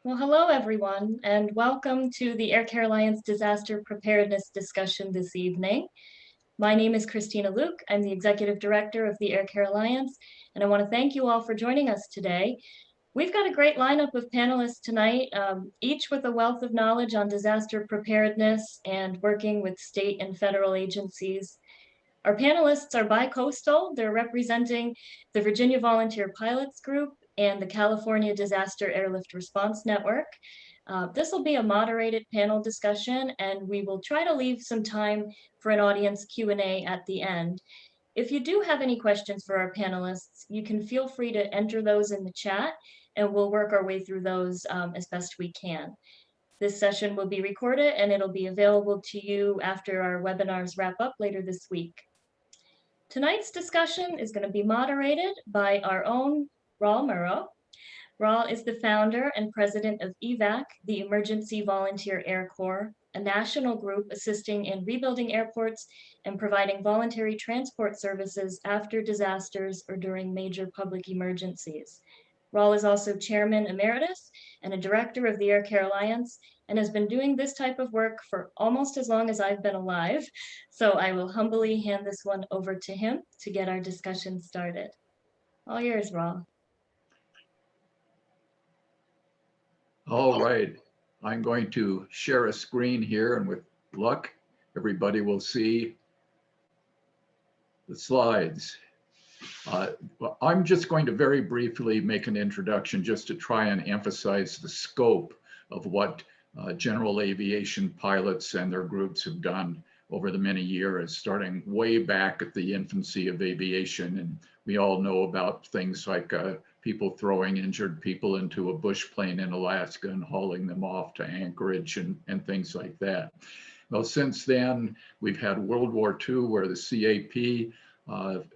Well, hello, everyone, and welcome to the Air Care Alliance Disaster Preparedness discussion this evening. My name is Christina Luke. I'm the Executive Director of the Air Care Alliance, and I want to thank you all for joining us today. We've got a great lineup of panelists tonight, each with a wealth of knowledge on disaster preparedness and working with state and federal agencies. Our panelists are bi-coastal. They're representing the Virginia Volunteer Pilots Group and the California Disaster Airlift Response Network. This will be a moderated panel discussion, and we will try to leave some time for an audience Q&A at the end. If you do have any questions for our panelists, you can feel free to enter those in the chat, and we'll work our way through those as best we can. This session will be recorded, and it'll be available to you after our webinars wrap up later this week. Tonight's discussion is going to be moderated by our own Raul Murrow. Raul is the founder and president of EVAC, the Emergency Volunteer Air Corps, a national group assisting in rebuilding airports and providing voluntary transport services after disasters or during major public emergencies. Raul is also chairman emeritus and a director of the Air Care Alliance and has been doing this type of work for almost as long as I've been alive. So I will humbly hand this one over to him to get our discussion started. All yours, Raul. All right, I'm going to share a screen here, and with luck, everybody will see the slides. I'm just going to very briefly make an introduction just to try and emphasize the scope of what general aviation pilots and their groups have done over the many years, starting way back at the infancy of aviation. And we all know about things like people throwing injured people into a bush plane in Alaska and hauling them off to Anchorage and things like that. Well, since then, we've had World War II, where the CAP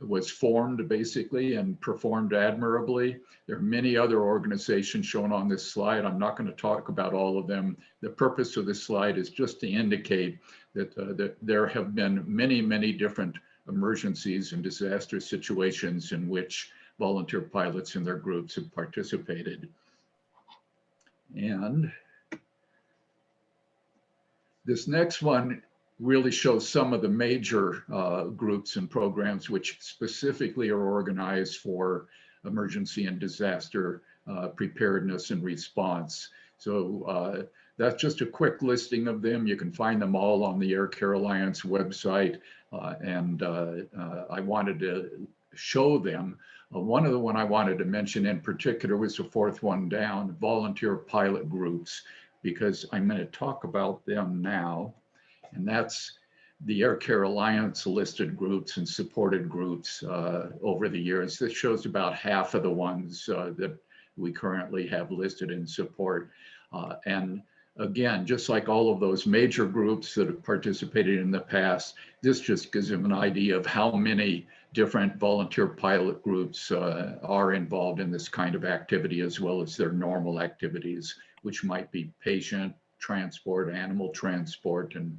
was formed basically and performed admirably. There are many other organizations shown on this slide. I'm not going to talk about all of them. The purpose of this slide is just to indicate that there have been many, many different emergencies and disaster situations in which volunteer pilots and their groups have participated. And this next one really shows some of the major groups and programs which specifically are organized for emergency and disaster preparedness and response. So that's just a quick listing of them. You can find them all on the Air Care Alliance website, and I wanted to show them. One of the one I wanted to mention in particular was the fourth one down, volunteer pilot groups, because I'm going to talk about them now. And that's the Air Care Alliance listed groups and supported groups over the years. This shows about half of the ones that we currently have listed in support. And again, just like all of those major groups that have participated in the past, this just gives them an idea of how many different volunteer pilot groups are involved in this kind of activity, as well as their normal activities, which might be patient transport, animal transport, and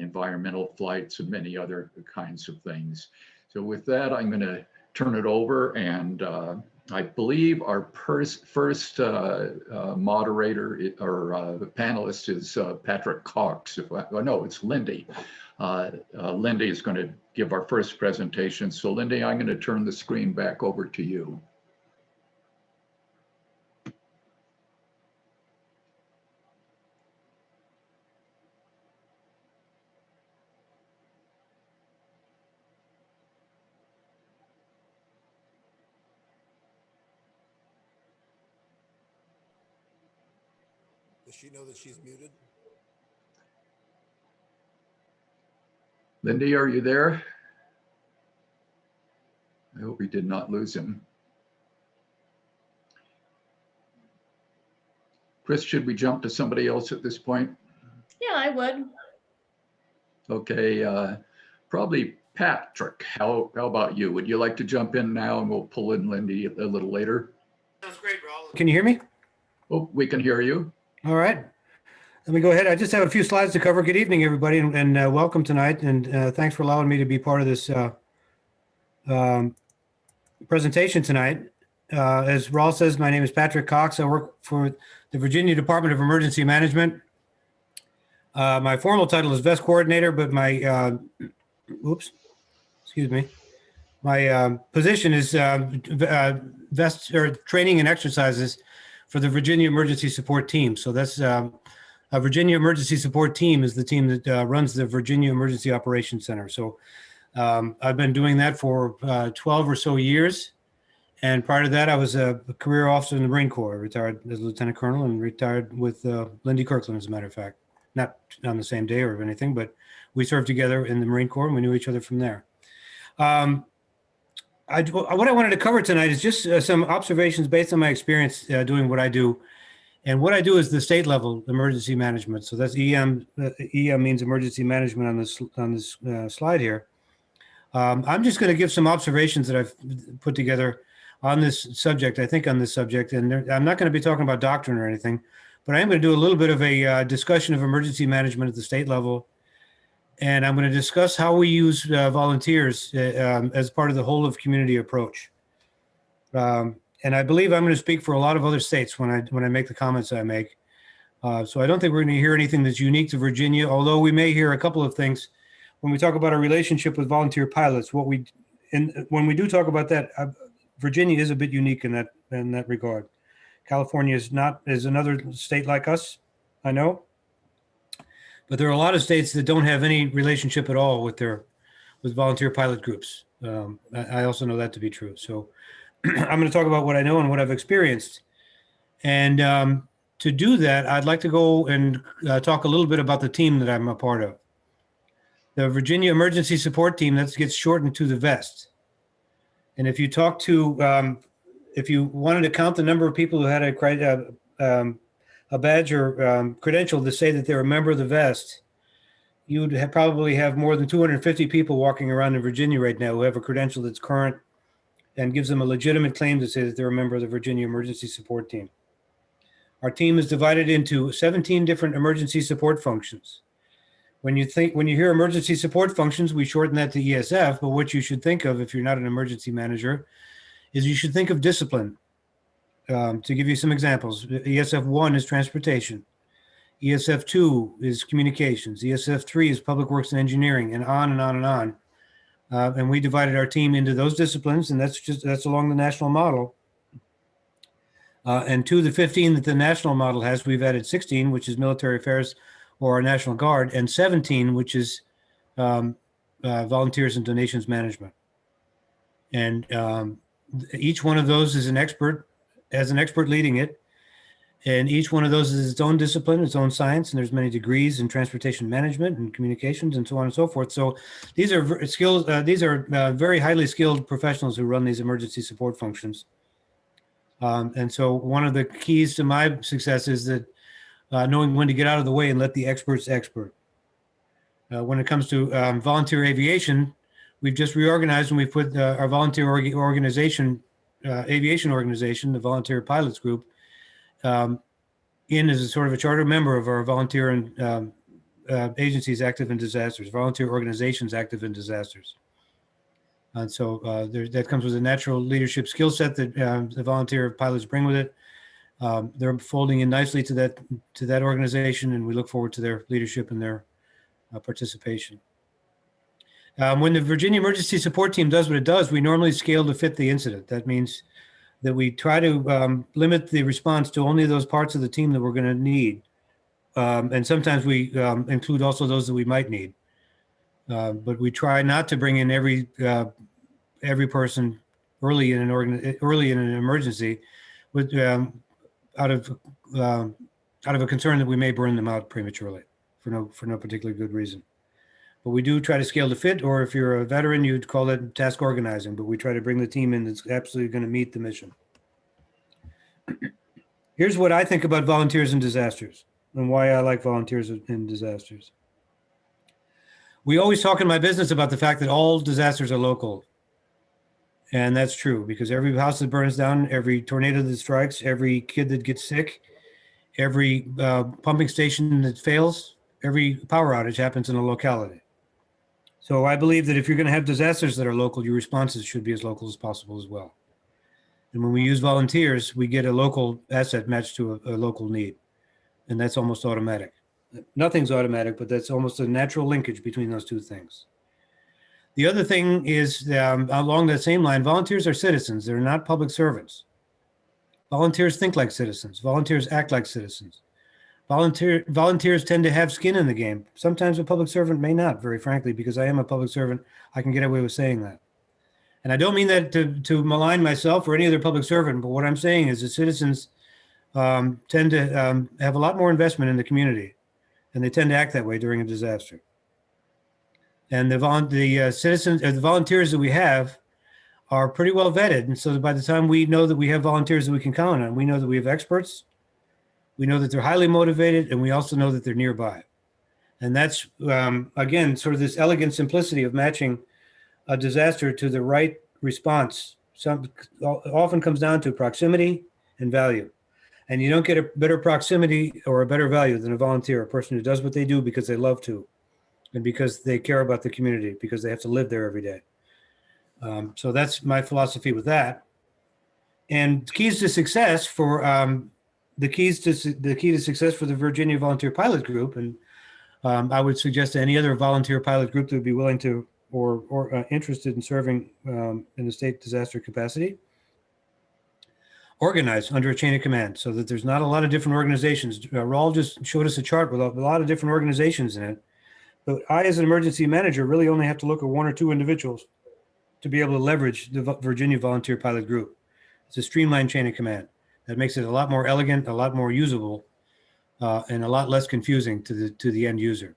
environmental flights, and many other kinds of things. So with that, I'm going to turn it over, and I believe our first moderator or the panelist is Patrick Cox. No, it's Lindy. Lindy is going to give our first presentation. So Lindy, I'm going to turn the screen back over to you. Does she know that she's muted? Lindy, are you there? I hope we did not lose him. Chris, should we jump to somebody else at this point? Yeah, I would. Okay, probably Patrick. How about you? Would you like to jump in now, and we'll pull in Lindy a little later? Sounds great, Raul. Can you hear me? Oh, we can hear you. All right. Let me go ahead. I just have a few slides to cover. Good evening, everybody, and welcome tonight. And thanks for allowing me to be part of this presentation tonight. As Raul says, my name is Patrick Cox. I work for the Virginia Department of Emergency Management. My formal title is VEST coordinator, but my my position is VEST or training and exercises for the Virginia Emergency Support Team. So that's a Virginia Emergency Support Team is the team that runs the Virginia Emergency Operations Center. So I've been doing that for 12 or so years. And prior to that, I was a career officer in the Marine Corps. I retired as a lieutenant colonel and retired with Lindy Kirkland, as a matter of fact. Not on the same day or anything, but we served together in the Marine Corps and we knew each other from there. What I wanted to cover tonight is just some observations based on my experience doing what I do. And what I do is the state level emergency management. So that's EM. EM means emergency management on this slide here. I'm just going to give some observations that I've put together on this subject, I think on this subject. And I'm not going to be talking about doctrine or anything, but I am going to do a little bit of a discussion of emergency management at the state level. And I'm going to discuss how we use volunteers as part of the whole of community approach. And I believe I'm going to speak for a lot of other states when I make the comments I make. So I don't think we're going to hear anything that's unique to Virginia, although we may hear a couple of things when we talk about our relationship with volunteer pilots. When we do talk about that, Virginia is a bit unique in that regard. California is another state like us, I know, but there are a lot of states that don't have any relationship at all with volunteer pilot groups. I also know that to be true. So I'm going to talk about what I know and what I've experienced. And to do that, I'd like to go and talk a little bit about the team that I'm a part of. The Virginia Emergency Support Team, that gets shortened to the VEST. And if you talk to, if you wanted to count the number of people who had a badge or credential to say that they're a member of the VEST, you would probably have more than 250 people walking around in Virginia right now who have a credential that's current and gives them a legitimate claim to say that they're a member of the Virginia Emergency Support Team. Our team is divided into 17 different emergency support functions. When you hear emergency support functions, we shorten that to ESF, but what you should think of if you're not an emergency manager is you should think of discipline. To give you some examples, ESF 1 is transportation. ESF 2 is communications. ESF 3 is public works and engineering, and on and on and on. And we divided our team into those disciplines, and that's along the national model. And to the 15 that the national model has, we've added 16, which is military affairs or our National Guard, and 17, which is volunteers and donations management. And each one of those is has an expert leading it. And each one of those is its own discipline, its own science, and there's many degrees in transportation management and communications and so on and so forth. So these are skills. These are very highly skilled professionals who run these emergency support functions. And so one of the keys to my success is that knowing when to get out of the way and let the experts expert. When it comes to volunteer aviation, we've just reorganized and we put our volunteer organization, aviation organization, the Volunteer Pilots Group, in as a sort of a charter member of our volunteer and agencies active in disasters, volunteer organizations active in disasters. And so that comes with a natural leadership skill set that the volunteer pilots bring with it. They're folding in nicely to that organization, and we look forward to their leadership and their participation. When the Virginia Emergency Support Team does what it does, we normally scale to fit the incident. That means that we try to limit the response to only those parts of the team that we're going to need. And sometimes we include also those that we might need. But we try not to bring in every person early in an emergency with out of a concern that we may burn them out prematurely for no particular good reason. But we do try to scale to fit, or if you're a veteran, you'd call it task organizing, but we try to bring the team in that's absolutely going to meet the mission. Here's what I think about volunteers in disasters and why I like volunteers in disasters. We always talk in my business about the fact that all disasters are local. And that's true because every house that burns down, every tornado that strikes, every kid that gets sick, every pumping station that fails, every power outage happens in a locality. So I believe that if you're going to have disasters that are local, your responses should be as local as possible as well. And when we use volunteers, we get a local asset matched to a local need. And that's almost automatic. Nothing's automatic, but that's almost a natural linkage between those two things. The other thing is, along that same line, volunteers are citizens. They're not public servants. Volunteers think like citizens. Volunteers act like citizens. Volunteers tend to have skin in the game. Sometimes a public servant may not, very frankly, because I am a public servant. I can get away with saying that. And I don't mean that to malign myself or any other public servant, but what I'm saying is that citizens tend to have a lot more investment in the community, and they tend to act that way during a disaster. And the citizens, the volunteers that we have are pretty well vetted. And so by the time we know that we have volunteers that we can count on, we know that we have experts, we know that they're highly motivated, and we also know that they're nearby. And that's, again, sort of this elegant simplicity of matching a disaster to the right response. Often comes down to proximity and value. And you don't get a better proximity or a better value than a volunteer, a person who does what they do because they love to, and because they care about the community, because they have to live there every day. So that's my philosophy with that. And keys to success for the key to success for the Virginia Volunteer Pilot Group, and I would suggest to any other volunteer pilot group that would be willing to or interested in serving in the state disaster capacity, organize under a chain of command so that there's not a lot of different organizations. Raul just showed us a chart with a lot of different organizations in it. But I, as an emergency manager, really only have to look at one or two individuals to be able to leverage the Virginia Volunteer Pilot Group. It's a streamlined chain of command that makes it a lot more elegant, a lot more usable, and a lot less confusing to the end user.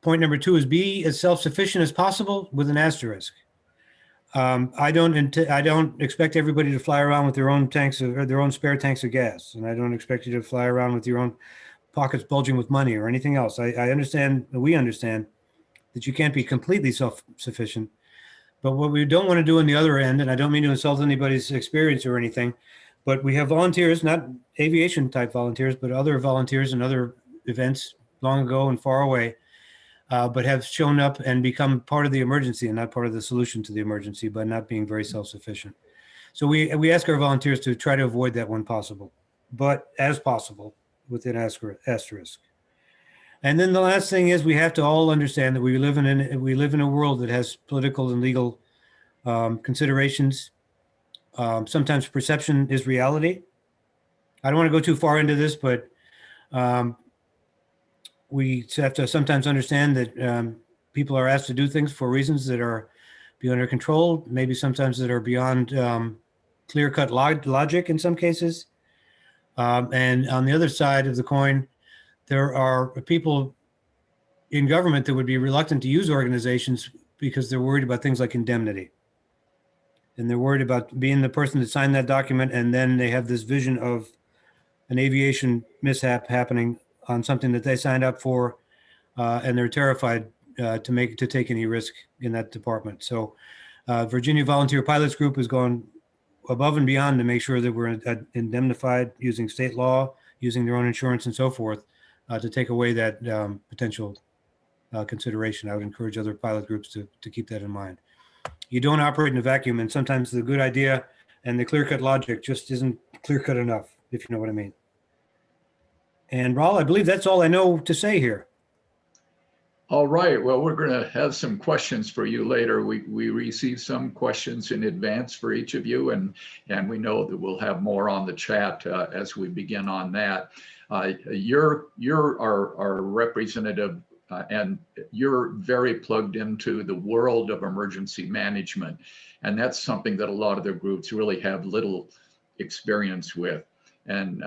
Point number 2 is be as self-sufficient as possible with an asterisk. I don't expect everybody to fly around with their own tanks or their own spare tanks of gas, and I don't expect you to fly around with your own pockets bulging with money or anything else. I understand, we understand that you can't be completely self-sufficient, but what we don't want to do on the other end, and I don't mean to insult anybody's experience or anything, but we have volunteers, not aviation type volunteers, but other volunteers in other events long ago and far away, but have shown up and become part of the emergency and not part of the solution to the emergency by not being very self-sufficient. So we ask our volunteers to try to avoid that when possible, but as possible with an asterisk. And then the last thing is we have to all understand that we live in a world that has political and legal considerations. Sometimes perception is reality. I don't want to go too far into this, but we have to sometimes understand that people are asked to do things for reasons that are beyond our control, maybe sometimes that are beyond clear-cut logic in some cases. And on the other side of the coin, there are people in government that would be reluctant to use organizations because they're worried about things like indemnity. And they're worried about being the person that signed that document, and then they have this vision of an aviation mishap happening on something that they signed up for, and they're terrified to take any risk in that department. So Virginia Volunteer Pilots Group has gone above and beyond to make sure that we're indemnified using state law, using their own insurance and so forth, to take away that potential consideration. I would encourage other pilot groups to keep that in mind. You don't operate in a vacuum, and sometimes the good idea and the clear-cut logic just isn't clear-cut enough, if you know what I mean. And Raul, I believe that's all I know to say here. All right. Well, we're going to have some questions for you later. We received some questions in advance for each of you, and we know that we'll have more on the chat as we begin on that. You're our representative, and you're very plugged into the world of emergency management, and that's something that a lot of the groups really have little experience with. And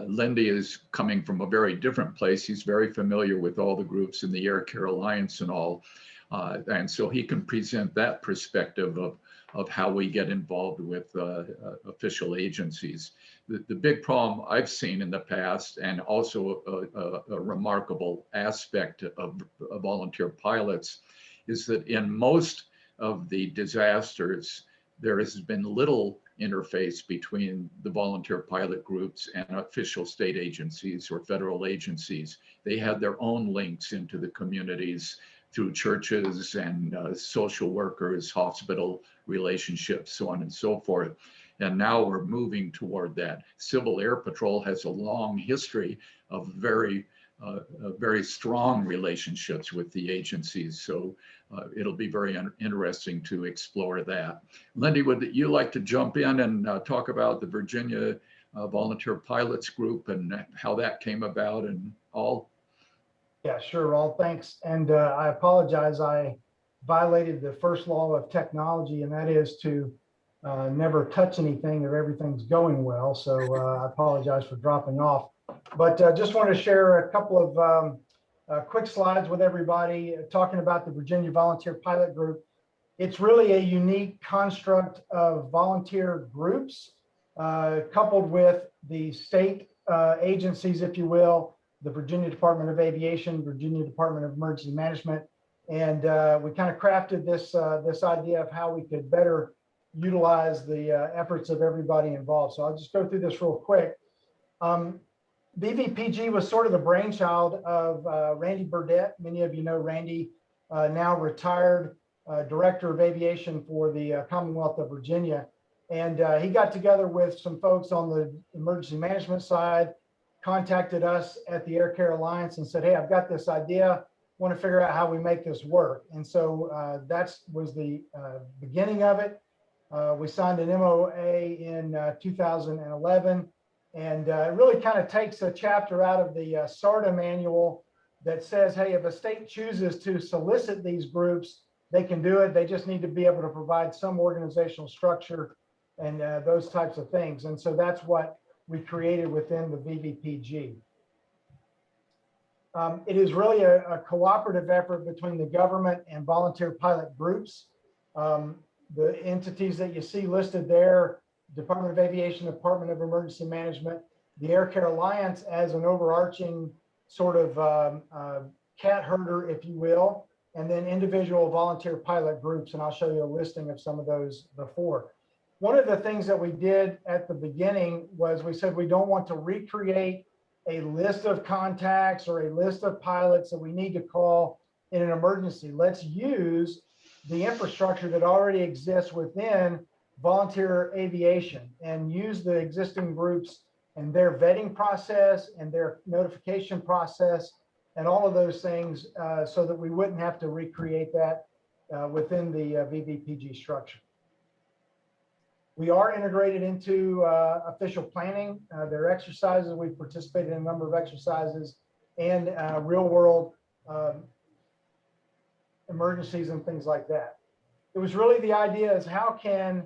Lindy is coming from a very different place. He's very familiar with all the groups in the Air Care Alliance and all. And so he can present that perspective of how we get involved with official agencies. The big problem I've seen in the past, and also a remarkable aspect of volunteer pilots, is that in most of the disasters, there has been little interface between the volunteer pilot groups and official state agencies or federal agencies. They had their own links into the communities through churches and social workers, hospital relationships, so on and so forth. And now we're moving toward that. Civil Air Patrol has a long history of very strong relationships with the agencies. So it'll be very interesting to explore that. Lindy, would you like to jump in and talk about the Virginia Volunteer Pilots Group and how that came about and all? Yeah, sure, Raul, thanks. And I apologize, I violated the first law of technology, and that is to never touch anything if everything's going well. So I apologize for dropping off. But just wanted to share a couple of quick slides with everybody talking about the Virginia Volunteer Pilot Group. It's really a unique construct of volunteer groups coupled with the state agencies, if you will, the Virginia Department of Aviation, Virginia Department of Emergency Management. And we kind of crafted this idea of how we could better utilize the efforts of everybody involved. So I'll just go through this real quick. VVPG was sort of the brainchild of Randy Burdett. Many of you know Randy, now retired Director of Aviation for the Commonwealth of Virginia. And he got together with some folks on the emergency management side, contacted us at the Air Care Alliance and said, hey, I've got this idea, want to figure out how we make this work. And so that was the beginning of it. We signed an MOA in 2011, and it really kind of takes a chapter out of the SARTA manual that says, hey, if a state chooses to solicit these groups, they can do it. They just need to be able to provide some organizational structure and those types of things. And so that's what we created within the VVPG. It is really a cooperative effort between the government and volunteer pilot groups. The entities that you see listed there, Department of Aviation, Department of Emergency Management, the Air Care Alliance as an overarching sort of cat herder, if you will, and then individual volunteer pilot groups. And I'll show you a listing of some of those before. One of the things that we did at the beginning was we said we don't want to recreate a list of contacts or a list of pilots that we need to call in an emergency. Let's use the infrastructure that already exists within volunteer aviation and use the existing groups and their vetting process and their notification process and all of those things so that we wouldn't have to recreate that within the VVPG structure. We are integrated into official planning. There are exercises. We've participated in a number of exercises and real world emergencies and things like that. It was really the idea is how can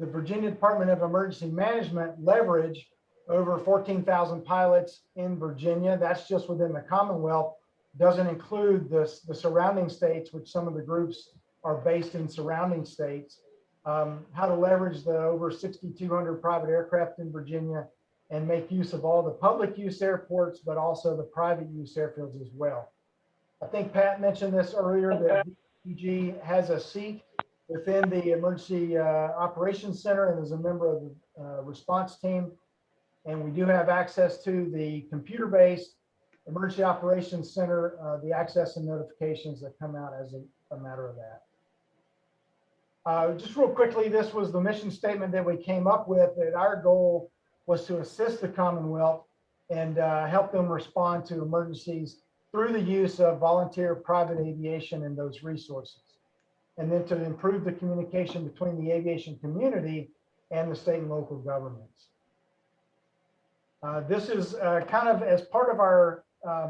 the Virginia Department of Emergency Management leverage over 14,000 pilots in Virginia. That's just within the Commonwealth. Doesn't include the surrounding states, which some of the groups are based in surrounding states. How to leverage the over 6,200 private aircraft in Virginia and make use of all the public use airports, but also the private use airfields as well. I think Pat mentioned this earlier that VPG has a seat within the Emergency Operations Center and is a member of the response team. And we do have access to the computer-based Emergency Operations Center, the access and notifications that come out as a matter of that. Just real quickly, this was the mission statement that we came up with, that our goal was to assist the Commonwealth and help them respond to emergencies through the use of volunteer private aviation and those resources. And then to improve the communication between the aviation community and the state and local governments. This is kind of as part of our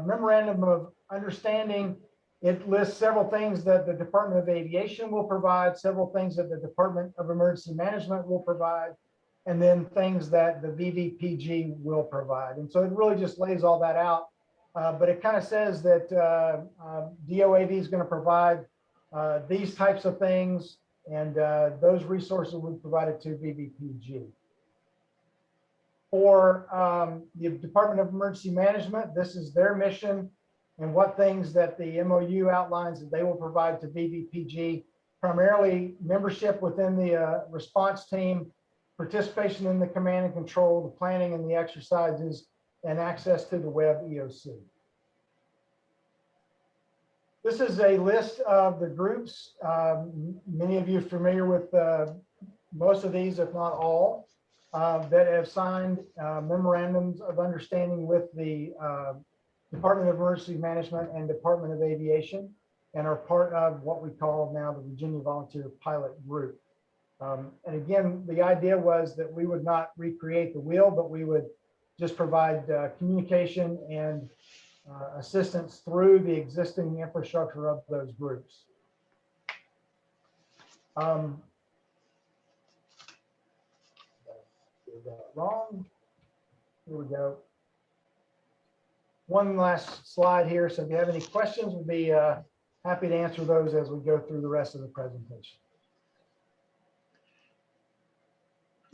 memorandum of understanding. It lists several things that the Department of Aviation will provide, several things that the Department of Emergency Management will provide, and then things that the VVPG will provide. And so it really just lays all that out. But it kind of says that DOAV is going to provide these types of things, and those resources will be provided to VVPG. For the Department of Emergency Management, this is their mission and what things that the MOU outlines that they will provide to VVPG, primarily membership within the response team participation in the command and control, the planning and the exercises, and access to the web EOC. This is a list of the groups. Many of you are familiar with most of these, if not all, that have signed memorandums of understanding with the Department of Emergency Management and Department of Aviation, and are part of what we call now the Virginia Volunteer Pilot Group. And again, the idea was that we would not recreate the wheel, but we would just provide communication and assistance through the existing infrastructure of those groups. Wrong. Here we go. One last slide here. So if you have any questions, we'll be happy to answer those as we go through the rest of the presentation.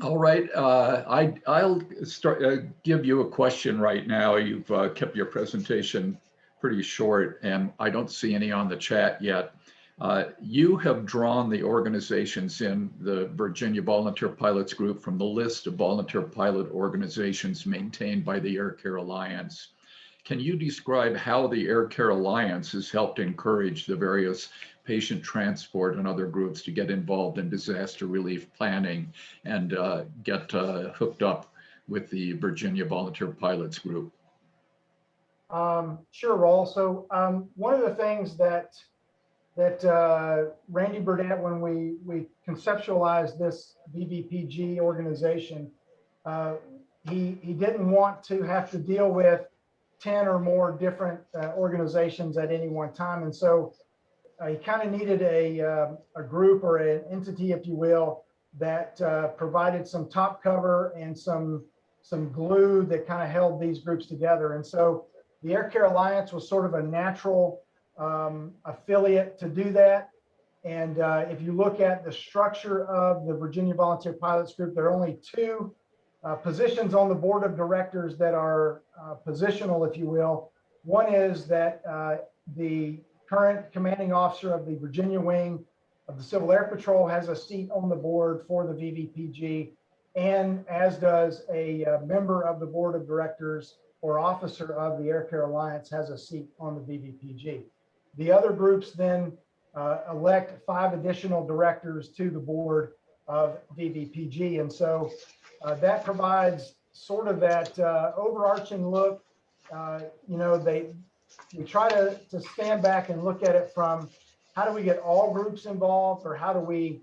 All right, I'll start give you a question right now. You've kept your presentation pretty short, and I don't see any on the chat yet. You have drawn the organizations in the Virginia Volunteer Pilots Group from the list of volunteer pilot organizations maintained by the Air Care Alliance. Can you describe how the Air Care Alliance has helped encourage the various patient transport and other groups to get involved in disaster relief planning and get hooked up with the Virginia Volunteer Pilots Group? Sure, Raul. So one of the things that Randy Burdett, when we conceptualized this VVPG organization, he didn't want to have to deal with 10 or more different organizations at any one time. And so he kind of needed a group or an entity, if you will, that provided some top cover and some glue that kind of held these groups together. And so the Air Care Alliance was sort of a natural affiliate to do that. And if you look at the structure of the Virginia Volunteer Pilots Group, there are only two positions on the board of directors that are positional, if you will. One is that the current commanding officer of the Virginia wing of the Civil Air Patrol has a seat on the board for the VVPG, and as does a member of the board of directors or officer of the Air Care Alliance has a seat on the VVPG. The other groups then elect 5 additional directors to the board of VVPG. And so that provides sort of that overarching look. You know, we try to stand back and look at it from how do we get all groups involved, or how do we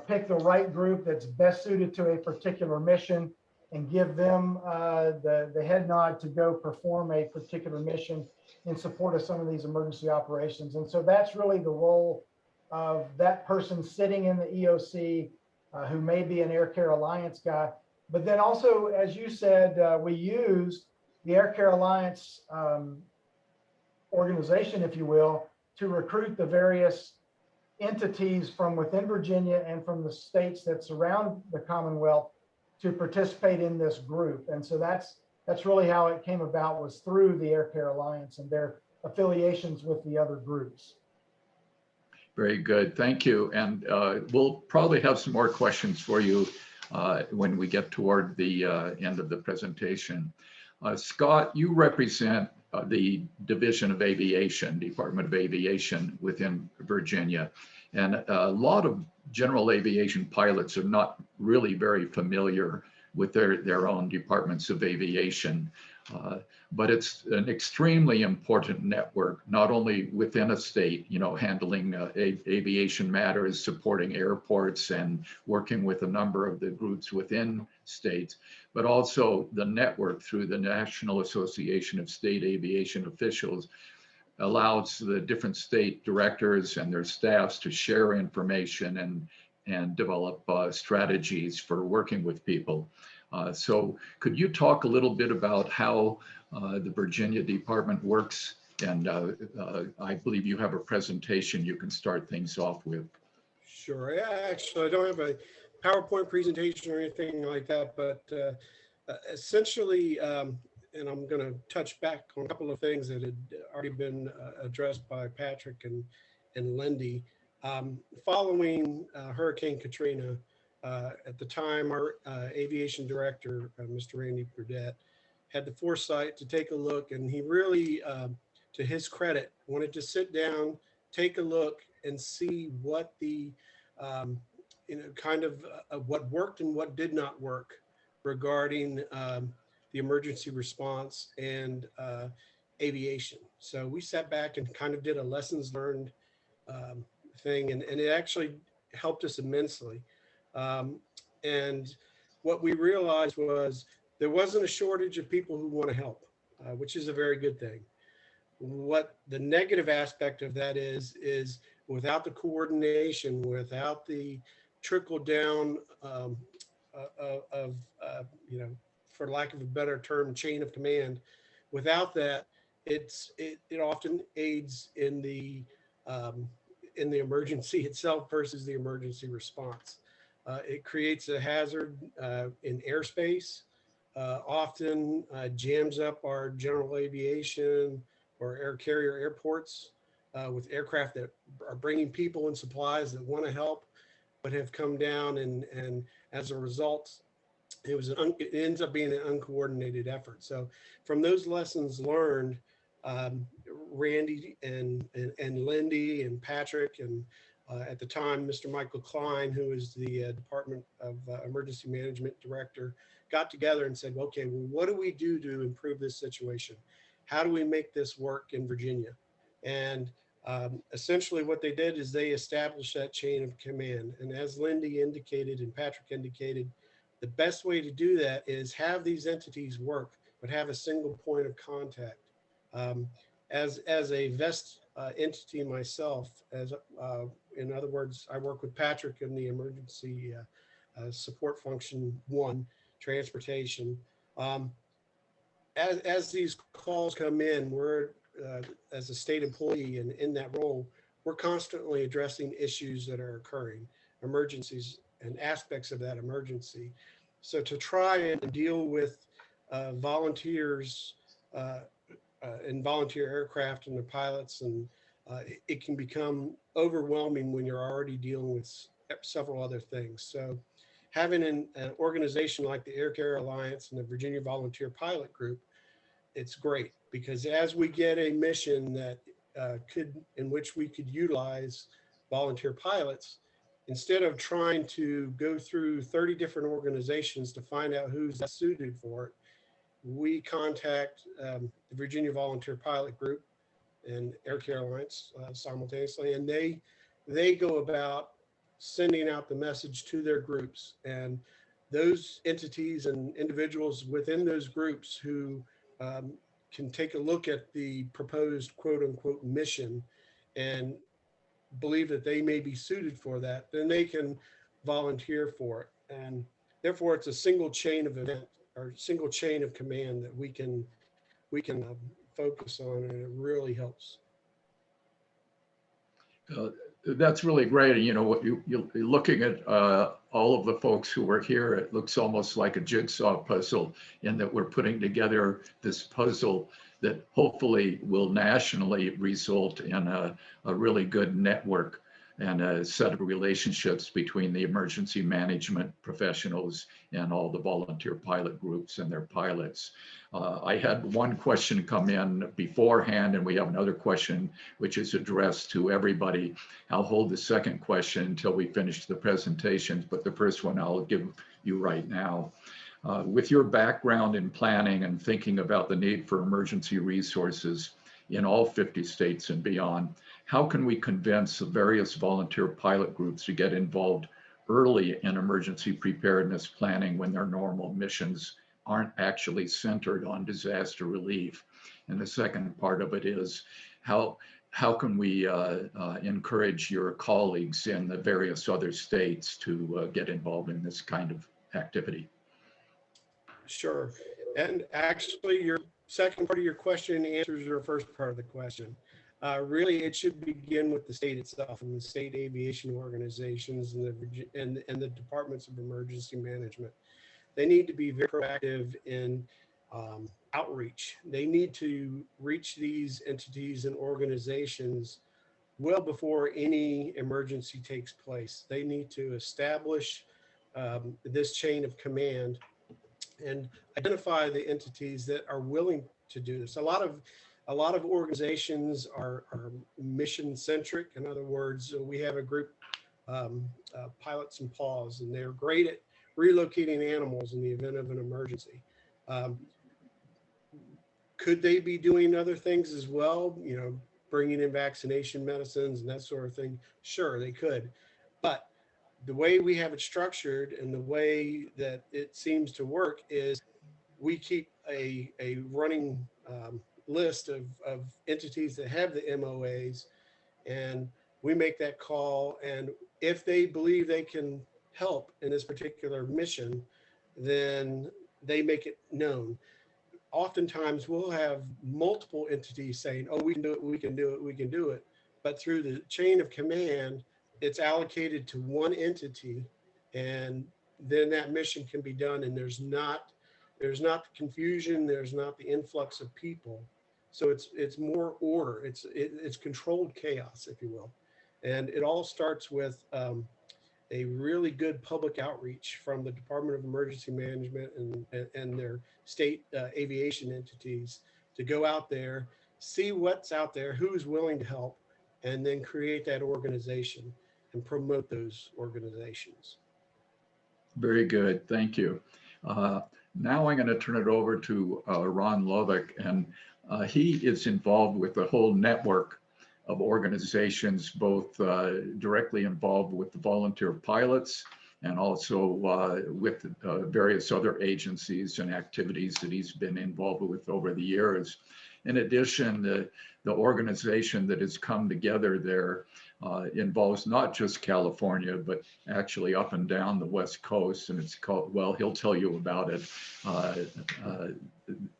pick the right group that's best suited to a particular mission and give them the head nod to go perform a particular mission in support of some of these emergency operations. And so that's really the role of that person sitting in the EOC who may be an Air Care Alliance guy. But then also, as you said, we use the Air Care Alliance organization, if you will, to recruit the various entities from within Virginia and from the states that surround the Commonwealth to participate in this group. And so that's really how it came about, was through the Air Care Alliance and their affiliations with the other groups. Very good, thank you. And we'll probably have some more questions for you when we get toward the end of the presentation. Scott, you represent the Division of Aviation, Department of Aviation within Virginia. And a lot of general aviation pilots are not really very familiar with their own departments of aviation. But it's an extremely important network, not only within a state, you know, handling aviation matters, supporting airports and working with a number of the groups within states, but also the network through the National Association of State Aviation Officials allows the different state directors and their staffs to share information and develop strategies for working with people. So could you talk a little bit about how the Virginia Department works? And I believe you have a presentation you can start things off with. Sure. Yeah, actually, I don't have a PowerPoint presentation or anything like that, but essentially, and I'm going to touch back on a couple of things that had already been addressed by Patrick and Lindy. Following Hurricane Katrina, at the time, our aviation director, Mr. Randy Burdett, had the foresight to take a look, and he really, to his credit, wanted to sit down, take a look, and see what the, kind of what worked and what did not work regarding the emergency response and aviation. So we sat back and kind of did a lessons learned thing, and it actually helped us immensely. And what we realized was there wasn't a shortage of people who want to help, which is a very good thing. What the negative aspect of that is without the coordination, without the trickle down of for lack of a better term, chain of command, without that, it often aids in the emergency itself versus the emergency response. It creates a hazard in airspace, often jams up our general aviation or air carrier airports with aircraft that are bringing people and supplies that want to help, but have come down, and as a result, it ends up being an uncoordinated effort. So from those lessons learned, Randy and Lindy and Patrick and at the time, Mr. Michael Klein, who is the Department of Emergency Management Director, got together and said, okay, well, what do we do to improve this situation? How do we make this work in Virginia? And essentially what they did is they established that chain of command. And as Lindy indicated and Patrick indicated, the best way to do that is have these entities work, but have a single point of contact. As a VEST entity myself, in other words, I work with Patrick in the emergency support function 1, transportation. As these calls come in, we're as a state employee and in that role, we're constantly addressing issues that are occurring, emergencies and aspects of that emergency. So to try and deal with volunteers and volunteer aircraft and the pilots, and it can become overwhelming when you're already dealing with several other things. So having an organization like the Air Care Alliance and the Virginia Volunteer Pilot Group, it's great, because as we get a mission that in which we could utilize volunteer pilots, instead of trying to go through 30 different organizations to find out who's suited for it, we contact the Virginia Volunteer Pilot Group and Air Care Alliance simultaneously, and they go about sending out the message to their groups, and those entities and individuals within those groups who can take a look at the proposed quote unquote mission and believe that they may be suited for that, then they can volunteer for it. And therefore it's a single chain of event or single chain of command that we can focus on, and it really helps. That's really great. You know, what you're looking at all of the folks who are here, it looks almost like a jigsaw puzzle in that we're putting together this puzzle that hopefully will nationally result in a really good network and a set of relationships between the emergency management professionals and all the volunteer pilot groups and their pilots. I had one question come in beforehand, and we have another question which is addressed to everybody. I'll hold the second question until we finish the presentations, but the first one I'll give you right now. With your background in planning and thinking about the need for emergency resources in all 50 states and beyond, how can we convince the various volunteer pilot groups to get involved early in emergency preparedness planning when their normal missions aren't actually centered on disaster relief? And the second part of it is how can we encourage your colleagues in the various other states to get involved in this kind of activity? Sure. And actually, your second part of your question answers your first part of the question. Really, it should begin with the state itself and the state aviation organizations and the departments of emergency management. They need to be very proactive in outreach. They need to reach these entities and organizations well before any emergency takes place. They need to establish this chain of command and identify the entities that are willing to do this. A lot of organizations are mission centric. In other words, we have a group, Pilots and Paws, and they're great at relocating animals in the event of an emergency. Could they be doing other things as well? You know, bringing in vaccination medicines and that sort of thing? Sure, they could. But the way we have it structured and the way that it seems to work is we keep a running list of entities that have the MOAs, and we make that call. And if they believe they can help in this particular mission, then they make it known. Oftentimes we'll have multiple entities saying, oh, we can do it, we can do it, we can do it. But through the chain of command, it's allocated to one entity, and then that mission can be done. And there's not the confusion, there's not the influx of people. So it's more order, it's controlled chaos, if you will. And it all starts with a really good public outreach from the Department of Emergency Management and their state aviation entities to go out there, see what's out there, who's willing to help, and then create that organization and promote those organizations. Very good. Thank you. Now I'm going to turn it over to Ron Lovick, and he is involved with the whole network of organizations, both directly involved with the volunteer pilots and also with various other agencies and activities that he's been involved with over the years. In addition, the organization that has come together there involves not just California, but actually up and down the West Coast. And it's called, well, he'll tell you about it,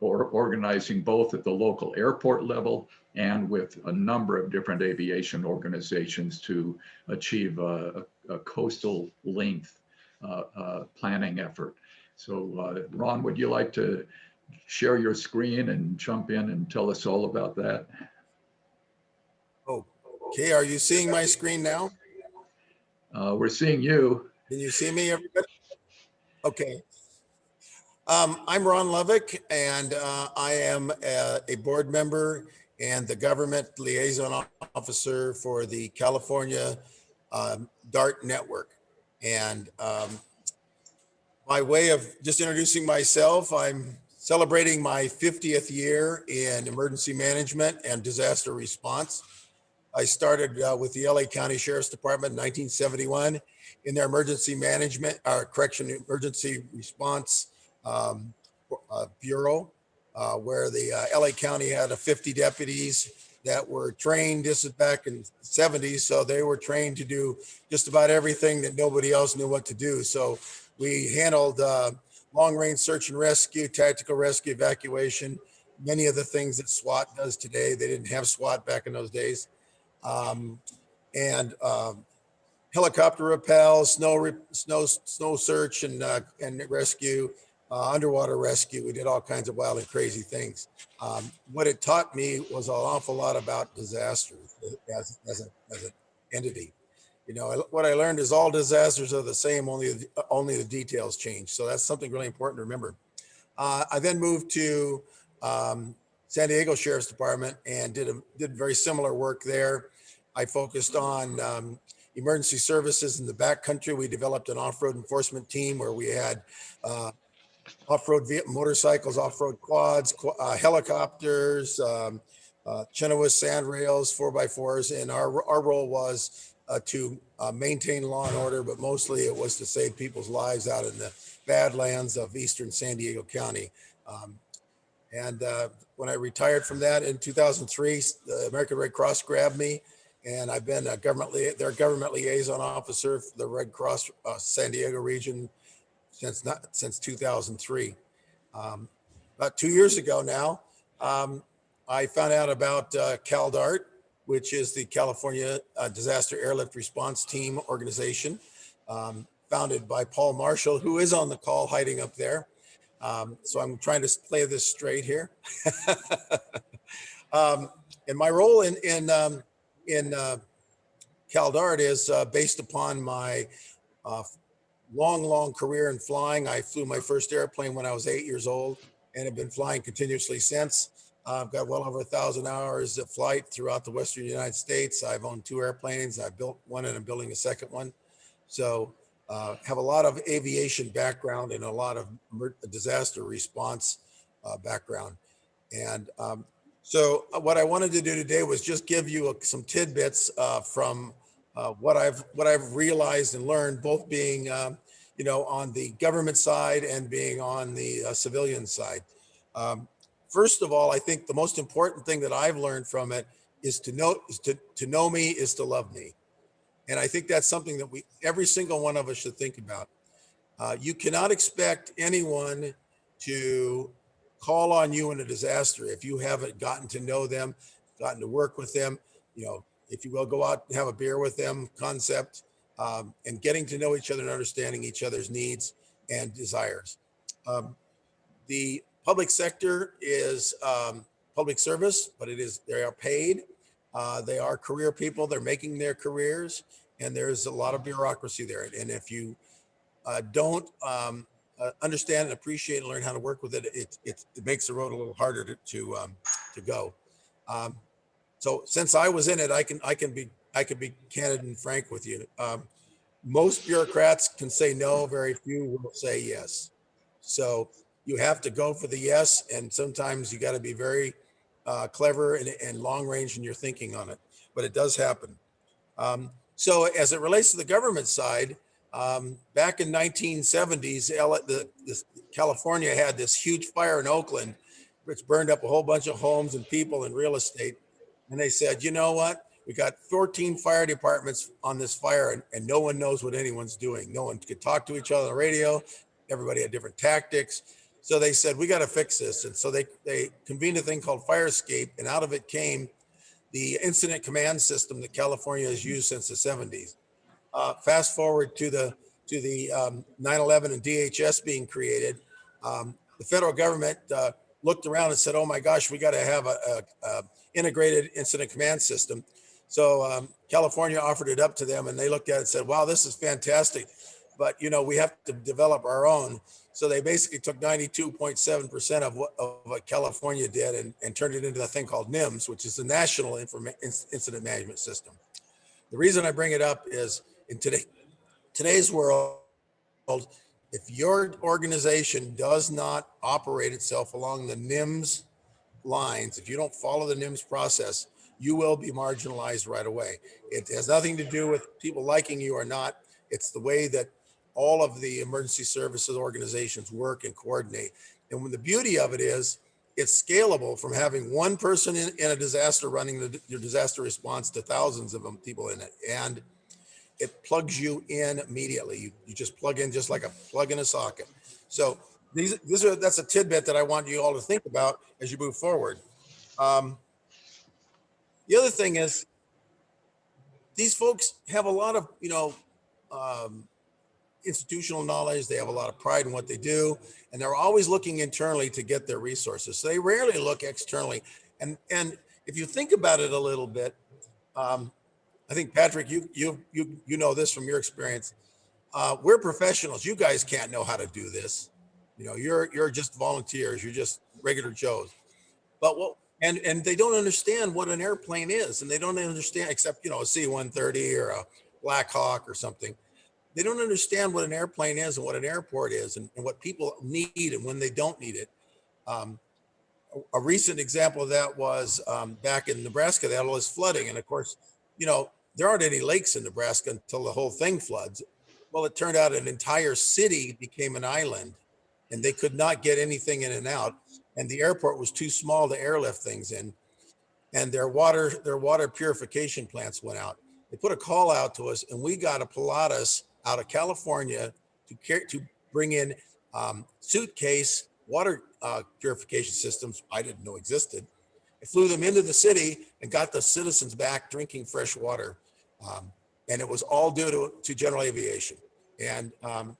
organizing both at the local airport level and with a number of different aviation organizations to achieve a coastal length planning effort. So Ron, would you like to share your screen and jump in and tell us all about that? Okay, are you seeing my screen now? We're seeing you. Can you see me, everybody? Okay. I'm Ron Lovick, and I am a board member and the government liaison officer for the California DART network. And by way of just introducing myself, I'm celebrating my 50th year in emergency management and disaster response. I started with the LA County Sheriff's Department in 1971 in their emergency management, emergency response bureau, where the LA County had 50 deputies that were trained. This is back in the 70s, so they were trained to do just about everything that nobody else knew what to do. So we handled long-range search and rescue, tactical rescue, evacuation, many of the things that SWAT does today. They didn't have SWAT back in those days. Helicopter rappel, snow search and rescue, underwater rescue. We did all kinds of wild and crazy things. What it taught me was an awful lot about disasters as an entity. You know, what I learned is all disasters are the same, only the details change. So that's something really important to remember. I then moved to San Diego Sheriff's Department and did very similar work there. I focused on emergency services in the backcountry. We developed an off-road enforcement team where we had off-road motorcycles, off-road quads, helicopters, Chinook sand rails, 4x4s, and our role was to maintain law and order, but mostly it was to save people's lives out in the badlands of eastern San Diego County. When I retired from that in 2003, the American Red Cross grabbed me, and I've been their government liaison officer for the Red Cross San Diego region since 2003. About 2 years ago now, I found out about CalDART, which is the California Disaster Airlift Response Team organization, founded by Paul Marshall, who is on the call hiding up there. So I'm trying to play this straight here. And my role in CalDART is based upon my long career in flying. I flew my first airplane when I was 8 years old and have been flying continuously since. I've got well over 1,000 hours of flight throughout the Western United States. I've owned 2 airplanes. I built one and I'm building a second one. So have a lot of aviation background and a lot of disaster response background. And so what I wanted to do today was just give you some tidbits from what I've realized and learned, both being you know, on the government side and being on the civilian side. First of all, I think the most important thing that I've learned from it is to know me is to love me. And I think that's something that every single one of us should think about. You cannot expect anyone to call on you in a disaster if you haven't gotten to know them, gotten to work with them, you know, if you will, go out and have a beer with them concept, and getting to know each other and understanding each other's needs and desires. The public sector is public service, but they are paid. They are career people. They're making their careers, and there's a lot of bureaucracy there. And if you don't understand and appreciate and learn how to work with it, it makes the road a little harder to go. So since I was in it, I can be candid and frank with you. Most bureaucrats can say no, very few will say yes. So you have to go for the yes, and sometimes you got to be very clever and long range in your thinking on it, but it does happen. So as it relates to the government side, back in 1970s, California had this huge fire in Oakland, which burned up a whole bunch of homes and people and real estate. And they said, you know what? We got 14 fire departments on this fire, and no one knows what anyone's doing. No one could talk to each other on the radio. Everybody had different tactics. So they said, we got to fix this. And so they convened a thing called Fire Escape, and out of it came the incident command system that California has used since the 70s. Fast forward to the 9/11 and DHS being created, the federal government looked around and said, "Oh my gosh, we got to have a integrated incident command system." So California offered it up to them, and they looked at it and said, "Wow, this is fantastic, but you know we have to develop our own." So they basically took 92.7% of what California did and turned it into a thing called NIMS, which is the National Incident Management System. The reason I bring it up is in today's world, if your organization does not operate itself along the NIMS lines, if you don't follow the NIMS process, you will be marginalized right away. It has nothing to do with people liking you or not. It's the way that all of the emergency services organizations work and coordinate. And when the beauty of it is, it's scalable from having one person in a disaster running your disaster response to thousands of people in it. And it plugs you in immediately. You just plug in just like a plug in a socket. So that's a tidbit that I want you all to think about as you move forward. The other thing is, these folks have a lot of, institutional knowledge. They have a lot of pride in what they do, and they're always looking internally to get their resources. So they rarely look externally. And if you think about it a little bit, I think Patrick, you know this from your experience. We're professionals. You guys can't know how to do this. You know, you're just volunteers. You're just regular Joes. But and they don't understand what an airplane is, and they don't understand, except a C-130 or a Black Hawk or something. They don't understand what an airplane is and what an airport is, and what people need and when they don't need it. A recent example of that was back in Nebraska. They had all this flooding, and of course, there aren't any lakes in Nebraska until the whole thing floods. Well, it turned out an entire city became an island, and they could not get anything in and out, and the airport was too small to airlift things in, and their water purification plants went out. They put a call out to us, and we got a Pilatus out of California to bring in suitcase water purification systems I didn't know existed. It flew them into the city and got the citizens back drinking fresh water. And it was all due to general aviation. And the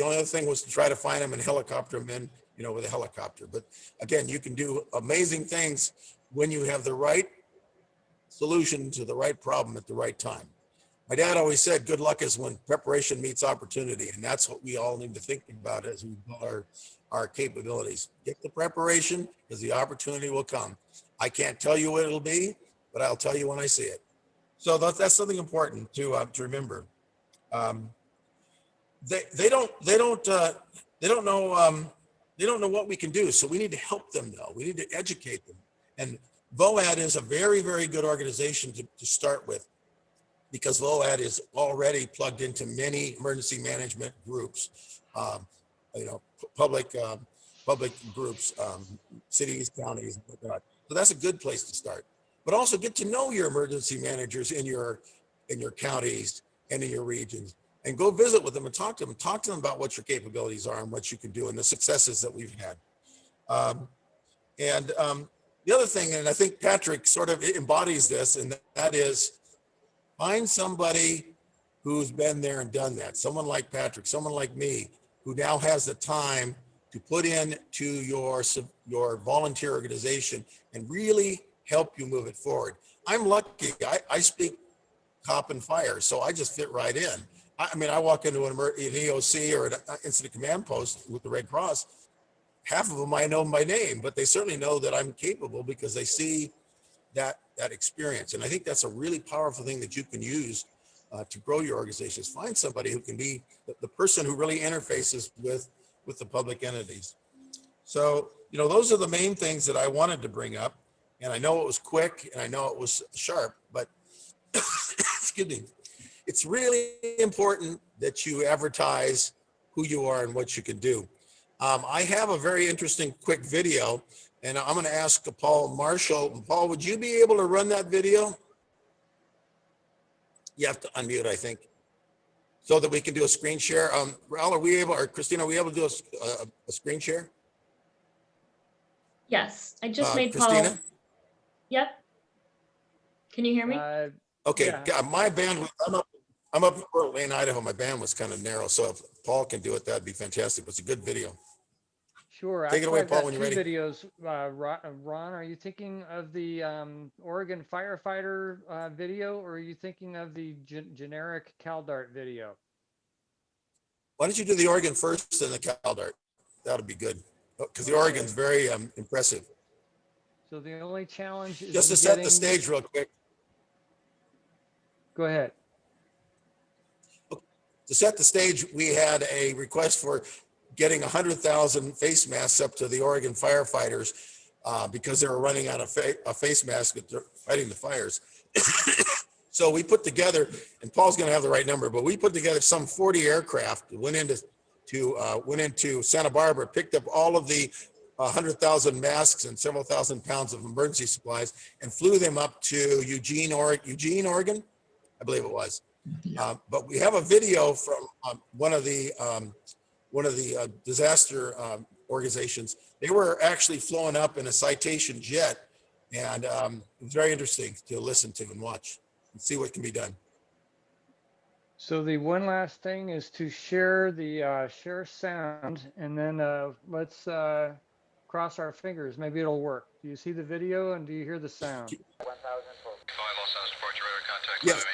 only other thing was to try to find them and helicopter them in, with a helicopter. But again, you can do amazing things when you have the right solution to the right problem at the right time. My dad always said, good luck is when preparation meets opportunity. And that's what we all need to think about as we build our capabilities. Get the preparation because the opportunity will come. I can't tell you what it'll be, but I'll tell you when I see it. So that's something important to remember. They don't know what we can do. So we need to help them know. We need to educate them. And VOAD is a very, very good organization to start with, because VOAD is already plugged into many emergency management groups, public groups, cities, counties, and whatnot. So that's a good place to start. But also get to know your emergency managers in your counties and in your regions, and go visit with them and talk to them. Talk to them about what your capabilities are and what you can do and the successes that we've had. The other thing, and I think Patrick sort of embodies this, and that is find somebody who's been there and done that. Someone like Patrick, someone like me, who now has the time to put into your volunteer organization and really help you move it forward. I'm lucky. I speak cop and fire, so I just fit right in. I mean, I walk into an EOC or an incident command post with the Red Cross. Half of them I know by name, but they certainly know that I'm capable because they see that experience. And I think that's a really powerful thing that you can use to grow your organizations. Find somebody who can be the person who really interfaces with the public entities. So, those are the main things that I wanted to bring up. And I know it was quick and I know it was sharp, but excuse me, it's really important that you advertise who you are and what you can do. I have a very interesting quick video, and I'm going to ask Paul Marshall. Paul, would you be able to run that video? You have to unmute, I think, so that we can do a screen share. Raul, or Christina, are we able to do a screen share? Yes, I just made Christina? Paul. Yep. Can you hear me? Okay, Yeah. my bandwidth, I'm up in Fort Wayne, Idaho. My band was kind of narrow, so if Paul can do it, that'd be fantastic. It's a good video. Sure. Take it away, I've Paul, got when two you're ready. videos. Ron, are you thinking of the Oregon firefighter video, or are you thinking of the generic CalDART video? Why don't you do the Oregon first and the CalDART? That'll be good, because the Oregon's very impressive. So the only challenge is Just to set the stage real quick. Go ahead. To set the stage, we had a request for getting 100,000 face masks up to the Oregon firefighters because they were running out of face masks fighting the fires. So we put together, and Paul's going to have the right number, but we put together some 40 aircraft that went into Santa Barbara, picked up all of the 100,000 masks and several thousand pounds of emergency supplies, and flew them up to Eugene, Oregon, I believe it was. But we have a video from one of the disaster organizations. They were actually flowing up in a Citation jet, and it was very interesting to listen to and watch and see what can be done. So the one last thing is to share the share sound, and then let's cross our fingers. Maybe it'll work. Do you see the video and do you hear the sound? Yes.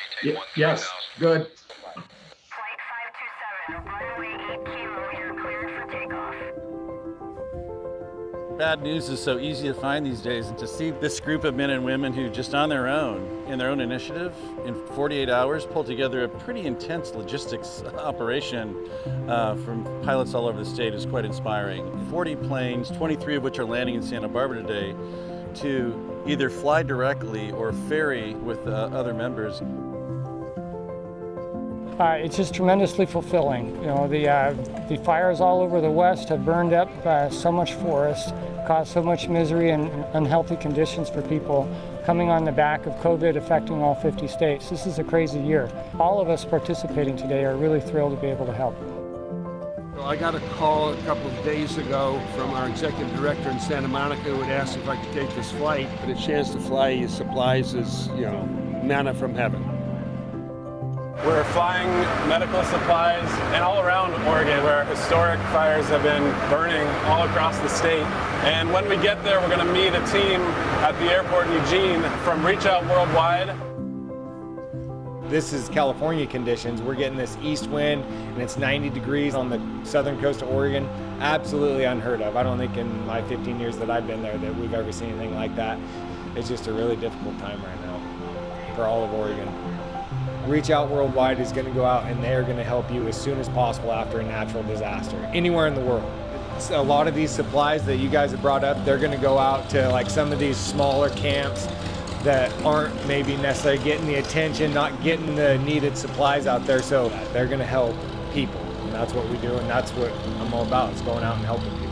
Yes, good. Flight 527, runway 8 kilo, you're cleared for takeoff. Bad news is so easy to find these days, and to see this group of men and women who just on their own, in their own initiative, in 48 hours, pulled together a pretty intense logistics operation from pilots all over the state is quite inspiring. 40 planes, 23 of which are landing in Santa Barbara today, to either fly directly or ferry with other members. It's just tremendously fulfilling. The fires all over the West have burned up so much forest, caused so much misery and unhealthy conditions for people, coming on the back of COVID affecting all 50 states. This is a crazy year. All of us participating today are really thrilled to be able to help. Well, I got a call a couple of days ago from our executive director in Santa Monica who had asked if I could take this flight. But a chance to fly supplies is, manna from heaven. We're flying medical supplies and all around Oregon where historic fires have been burning all across the state. And when we get there, we're going to meet a team at the airport in Eugene from Reach Out Worldwide. this is California conditions. We're getting this east wind and it's 90 degrees on the southern coast of Oregon. Absolutely unheard of. I don't think in my 15 years that I've been there that we've ever seen anything like that. It's just a really difficult time right now for all of Oregon. Reach Out Worldwide is going to go out and they're going to help you as soon as possible after a natural disaster, anywhere in the world. A lot of these supplies that you guys have brought up, they're going to go out to like some of these smaller camps that aren't maybe necessarily getting the attention, not getting the needed supplies out there. So they're going to help people. And that's what we do. And that's what I'm all about, is going out and helping people.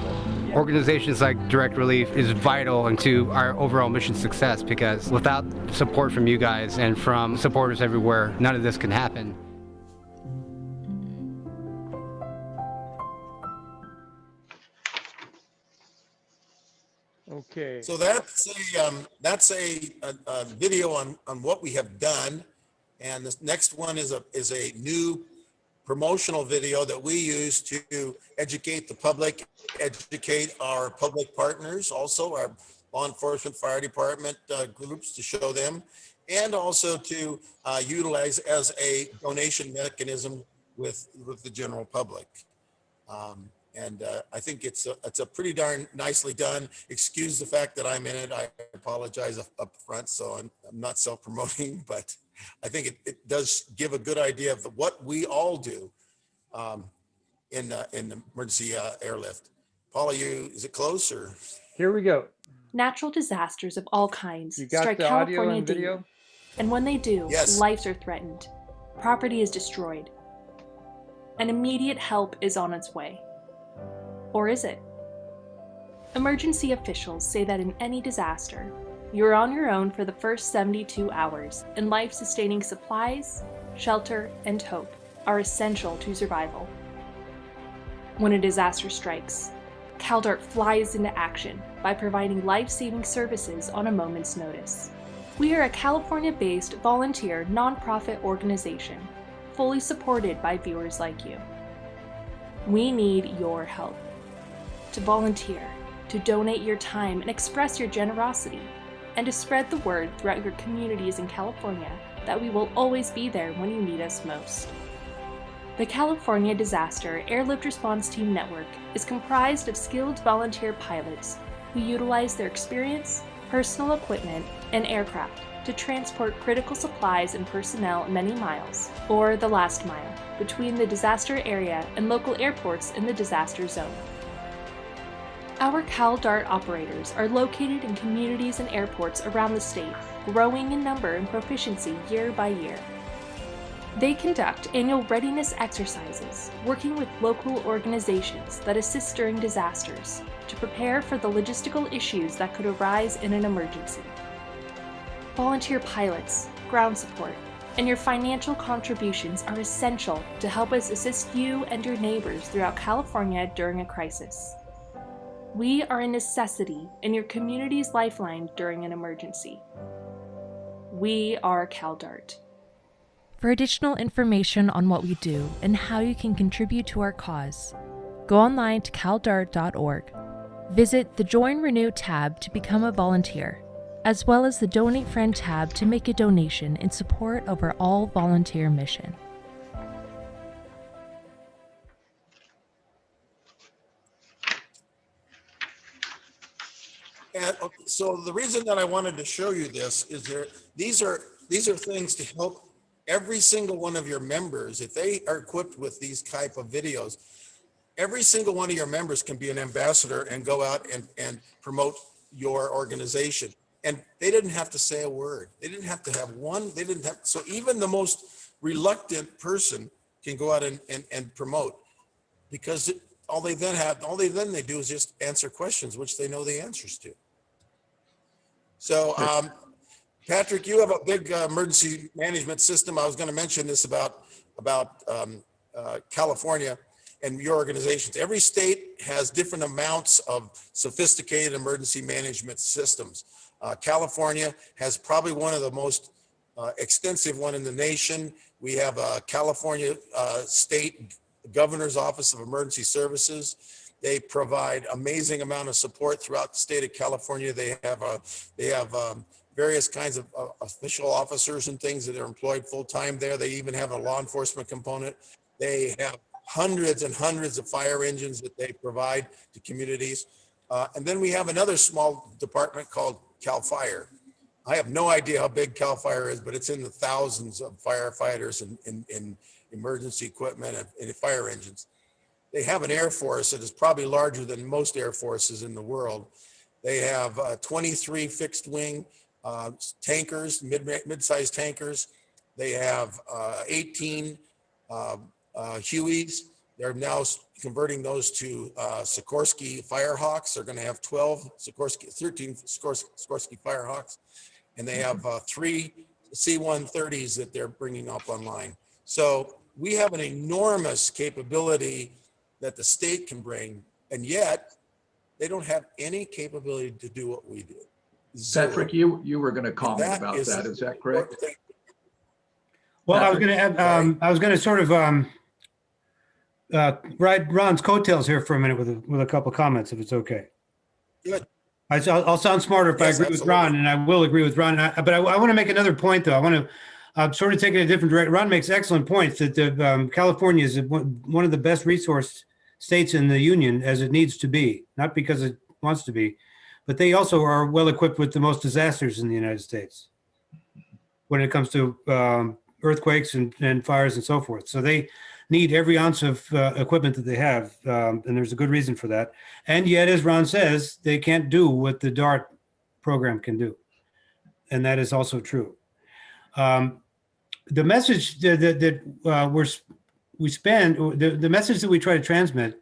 Organizations like Direct Relief is vital into our overall mission success, because without support from you guys and from supporters everywhere, none of this can happen. Okay. So that's a video on what we have done, and this next one is a new promotional video that we use to educate the public, educate our public partners, also our law enforcement, fire department groups, to show them, and also to utilize as a donation mechanism with the general public. I think it's a pretty darn nicely done. Excuse the fact that I'm in it. I apologize up front, so I'm not self-promoting, but I think it does give a good idea of what we all do in emergency airlift. Paula, is it close or? Here we go. Natural disasters of all kinds You got strike the audio California and video? daily. And when they do, yes, lives are threatened, property is destroyed, and immediate help is on its way. Or is it? Emergency officials say that in any disaster, you're on your own for the first 72 hours, and life-sustaining supplies, shelter, and hope are essential to survival. When a disaster strikes, CalDART flies into action by providing life-saving services on a moment's notice. We are a California-based volunteer nonprofit organization, fully supported by viewers like you. We need your help. To volunteer, to donate your time and express your generosity, and to spread the word throughout your communities in California that we will always be there when you need us most. The California Disaster Airlift Response Team Network is comprised of skilled volunteer pilots who utilize their experience, personal equipment, and aircraft to transport critical supplies and personnel many miles, or the last mile, between the disaster area and local airports in the disaster zone. Our CalDART operators are located in communities and airports around the state, growing in number and proficiency year by year. They conduct annual readiness exercises, working with local organizations that assist during disasters to prepare for the logistical issues that could arise in an emergency. Volunteer pilots, ground support, and your financial contributions are essential to help us assist you and your neighbors throughout California during a crisis. We are a necessity in your community's lifeline during an emergency. We are CalDART. For additional information on what we do and how you can contribute to our cause, go online to caldart.org. Visit the Join Renew tab to become a volunteer, as well as the Donate Friend tab to make a donation in support of our all-volunteer mission. And so the reason that I wanted to show you this is these are things to help every single one of your members. If they are equipped with these type of videos, every single one of your members can be an ambassador and go out and promote your organization. And they didn't have to say a word. They didn't have to have one. So even the most reluctant person can go out and promote, because all they then do is just answer questions, which they know the answers to. So, Patrick, you have a big emergency management system. I was going to mention this about California and your organizations. Every state has different amounts of sophisticated emergency management systems. California has probably one of the most extensive one in the nation. We have a California State Governor's Office of Emergency Services. They provide amazing amount of support throughout the state of California. They have various kinds of official officers and things that are employed full-time there. They even have a law enforcement component. They have hundreds and hundreds of fire engines that they provide to communities. And then we have another small department called CAL FIRE. I have no idea how big CAL FIRE is, but it's in the thousands of firefighters and emergency equipment and fire engines. They have an air force that is probably larger than most air forces in the world. They have 23 fixed wing tankers, mid-sized tankers. They have 18 Hueys. They're now converting those to Sikorsky Firehawks. They're going to have 13 Sikorsky Firehawks. And they have 3 C-130s that they're bringing up online. So we have an enormous capability that the state can bring, and yet they don't have any capability to do what we do. Zero. Patrick, you were going to comment about that. Is that correct? Well, Patrick? I was going to sort of ride Ron's coattails here for a minute with a couple comments, if it's okay. Good. I'll sound smarter if I agree with Ron, and I will agree with Ron. But I want to make another point, though. I want to sort of take it a different direction. Ron makes excellent points that California is one of the best resourced states in the union, as it needs to be, not because it wants to be, but they also are well equipped with the most disasters in the United States when it comes to earthquakes and fires and so forth. So they need every ounce of equipment that they have, and there's a good reason for that. And yet, as Ron says, they can't do what the DART program can do, and that is also true. The message that the message that we try to transmit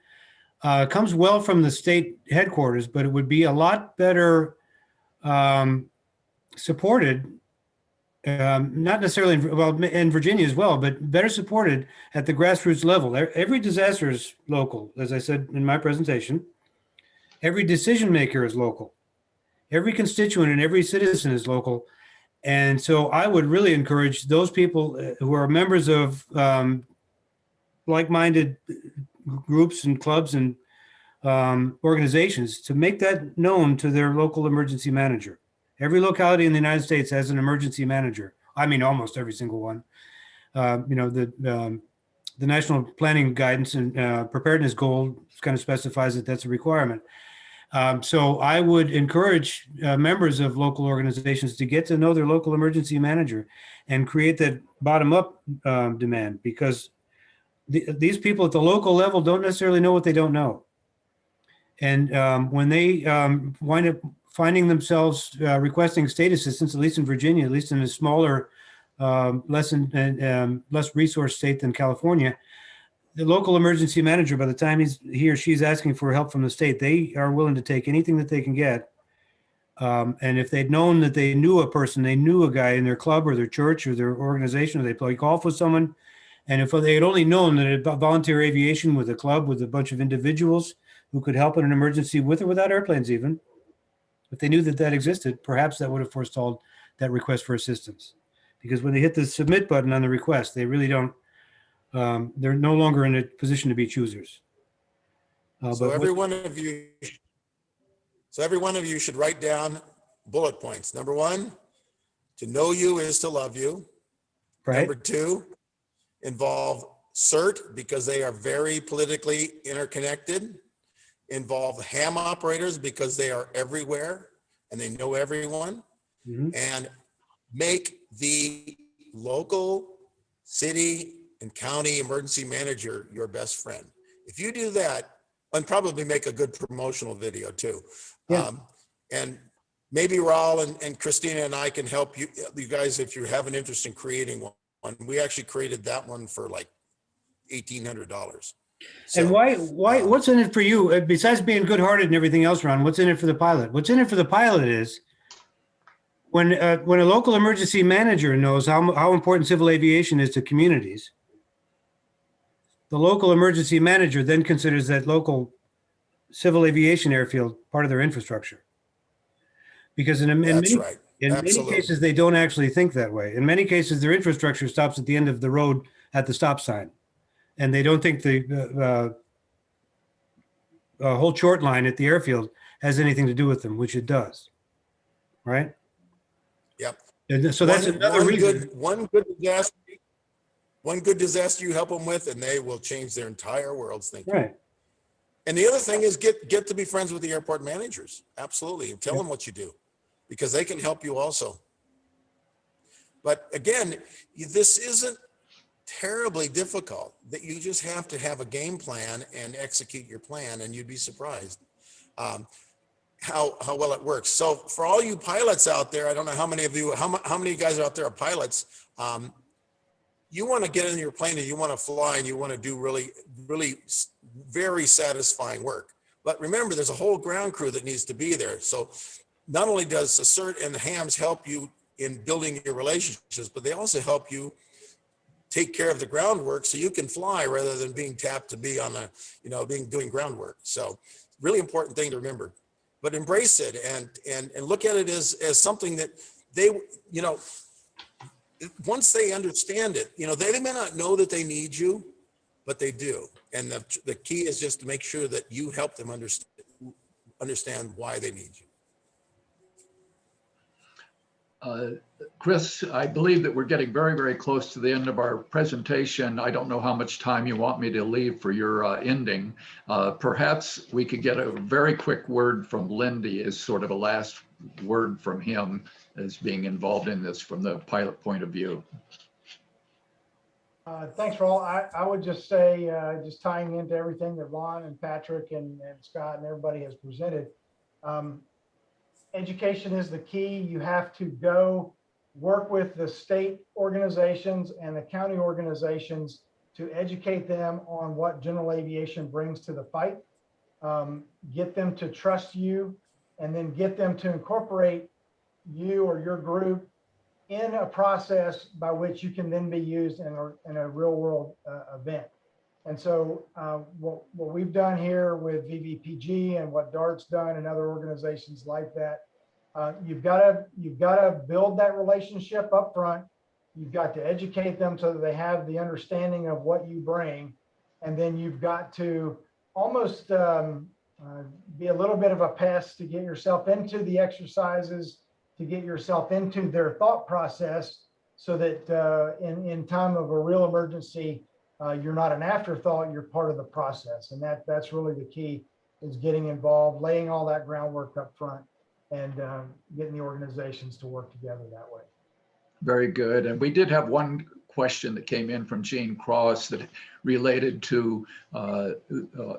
comes well from the state headquarters, but it would be a lot better supported. Not necessarily in Virginia as well, but better supported at the grassroots level. Every disaster is local, as I said in my presentation. Every decision maker is local. Every constituent and every citizen is local. And so I would really encourage those people who are members of like-minded groups and clubs and organizations to make that known to their local emergency manager. Every locality in the United States has an emergency manager. I mean, almost every single one. The National Planning Guidance and Preparedness Goal kind of specifies that that's a requirement. So I would encourage members of local organizations to get to know their local emergency manager and create that bottom-up demand, because these people at the local level don't necessarily know what they don't know. And when they wind up finding themselves requesting state assistance, at least in Virginia, at least in a smaller, less resource state than California, the local emergency manager, by the time he or she's asking for help from the state, they are willing to take anything that they can get. And if they'd known that they knew a person, they knew a guy in their club or their church or their organization, or they play golf with someone, and if they had only known that volunteer aviation with a club with a bunch of individuals who could help in an emergency with or without airplanes even, if they knew that that existed, perhaps that would have forestalled that request for assistance. Because when they hit the submit button on the request, they really don't, they're no longer in a position to be choosers. So every one of you should write down bullet points. Number 1, to know you is to love you. Right. Number 2, involve CERT because they are very politically interconnected. Involve ham operators because they are everywhere and they know everyone. Mm-hmm. And make the local city and county emergency manager your best friend. If you do that, and probably make a good promotional video too. Yeah. And maybe Raul and Christina and I can help you guys if you have an interest in creating one. We actually created that one for like $1,800. So, and why, what's in it for you, besides being good-hearted and everything else, Ron? What's in it for the pilot? What's in it for the pilot is when a local emergency manager knows how important civil aviation is to communities, the local emergency manager then considers that local civil aviation airfield part of their infrastructure. Because in many cases, they don't actually think that way. In many cases, their infrastructure stops at the end of the road at the stop sign. And they don't think the whole short line at the airfield has anything to do with them, which it does, right? Yep. And so that's another reason. One good disaster you help them with, and they will change their entire world's thinking. Right. And the other thing is get to be friends with the airport managers. Absolutely. And tell them what you do, because they can help you also. But again, this isn't terribly difficult. That you just have to have a game plan and execute your plan, and you'd be surprised how well it works. So for all you pilots out there, I don't know how many of you, how many guys out there are pilots. You want to get in your plane and you want to fly and you want to do really very satisfying work. But remember, there's a whole ground crew that needs to be there. So not only does the CERT and the HAMS help you in building your relationships, but they also help you take care of the groundwork so you can fly rather than being tapped to be on a, doing groundwork. So really important thing to remember, but embrace it and look at it as something that they, once they understand it, they may not know that they need you, but they do. And the key is just to make sure that you help them understand why they need you. Chris, I believe that we're getting very, very close to the end of our presentation. I don't know how much time you want me to leave for your ending. Perhaps we could get a very quick word from Lindy as sort of a last word from him as being involved in this from the pilot point of view. Thanks, Raul. I would just say, just tying into everything that Ron and Patrick and Scott and everybody has presented, education is the key. You have to go work with the state organizations and the county organizations to educate them on what general aviation brings to the fight. Get them to trust you, and then get them to incorporate you or your group in a process by which you can then be used in a real world event. And so what we've done here with VVPG and what DART's done and other organizations like that, you've got to build that relationship up front. You've got to educate them so that they have the understanding of what you bring. And then you've got to almost be a little bit of a pest to get yourself into the exercises, to get yourself into their thought process so that in time of a real emergency, you're not an afterthought, you're part of the process. And that's really the key, is getting involved, laying all that groundwork up front, and getting the organizations to work together that way. Very good. And we did have one question that came in from Gene Cross that related to a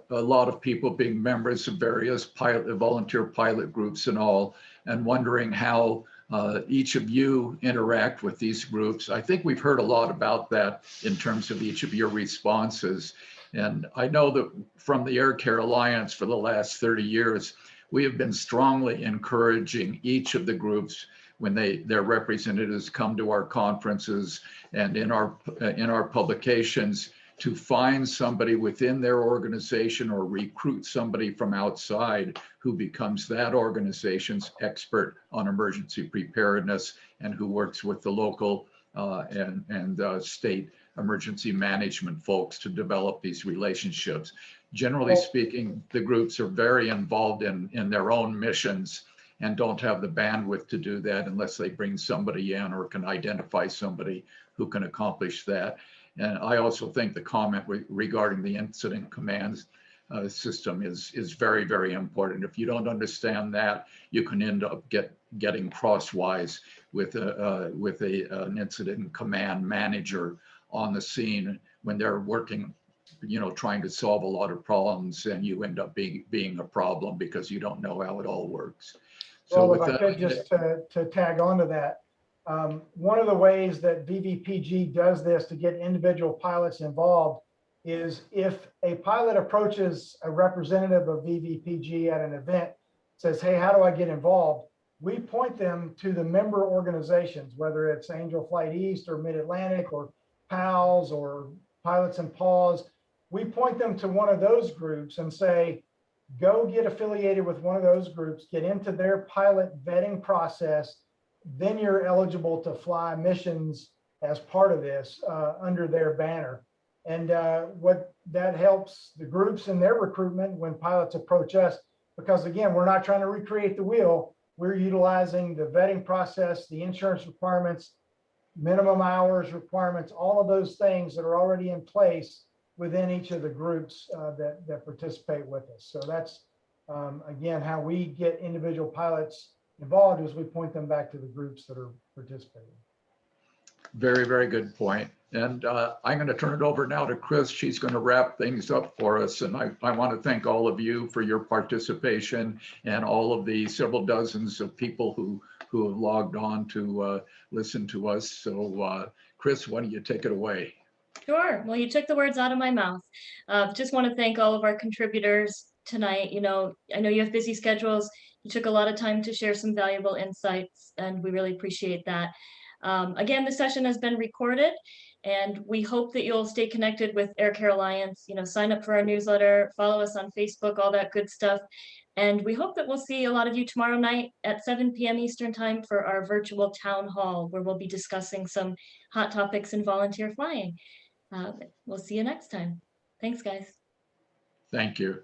lot of people being members of various volunteer pilot groups and all, and wondering how each of you interact with these groups. I think we've heard a lot about that in terms of each of your responses. And I know that from the Air Care Alliance for the last 30 years, we have been strongly encouraging each of the groups when their representatives come to our conferences and in our publications to find somebody within their organization or recruit somebody from outside who becomes that organization's expert on emergency preparedness and who works with the local and state emergency management folks to develop these relationships. Generally speaking, the groups are very involved in their own missions and don't have the bandwidth to do that unless they bring somebody in or can identify somebody who can accomplish that. And I also think the comment regarding the incident commands system is very, very important. If you don't understand that, you can end up getting crosswise with an incident command manager on the scene when they're working, trying to solve a lot of problems, and you end up being a problem because you don't know how it all works. So well, if I could just to tag on to that, one of the ways that VVPG does this to get individual pilots involved is if a pilot approaches a representative of VVPG at an event, says, hey, how do I get involved? We point them to the member organizations, whether it's Angel Flight East or Mid-Atlantic or PALS or Pilots and Paws. We point them to one of those groups and say, go get affiliated with one of those groups, get into their pilot vetting process, then you're eligible to fly missions as part of this under their banner. And what that helps the groups in their recruitment when pilots approach us, because again, we're not trying to recreate the wheel. we're utilizing the vetting process, the insurance requirements, minimum hours requirements, all of those things that are already in place within each of the groups that participate with us. So that's, again, how we get individual pilots involved, is we point them back to the groups that are participating. Very, very good point. And I'm going to turn it over now to Chris. She's going to wrap things up for us. And I want to thank all of you for your participation and all of the several dozens of people who have logged on to listen to us. So Chris, why don't you take it away? Sure. Well, you took the words out of my mouth. Just want to thank all of our contributors tonight. You know, I know you have busy schedules. You took a lot of time to share some valuable insights, and we really appreciate that. Again, the session has been recorded, and we hope that you'll stay connected with Air Care Alliance. You know, sign up for our newsletter, follow us on Facebook, all that good stuff. And we hope that we'll see a lot of you tomorrow night at 7 p.m. Eastern Time for our virtual town hall, where we'll be discussing some hot topics in volunteer flying. We'll see you next time. Thanks, guys. Thank you.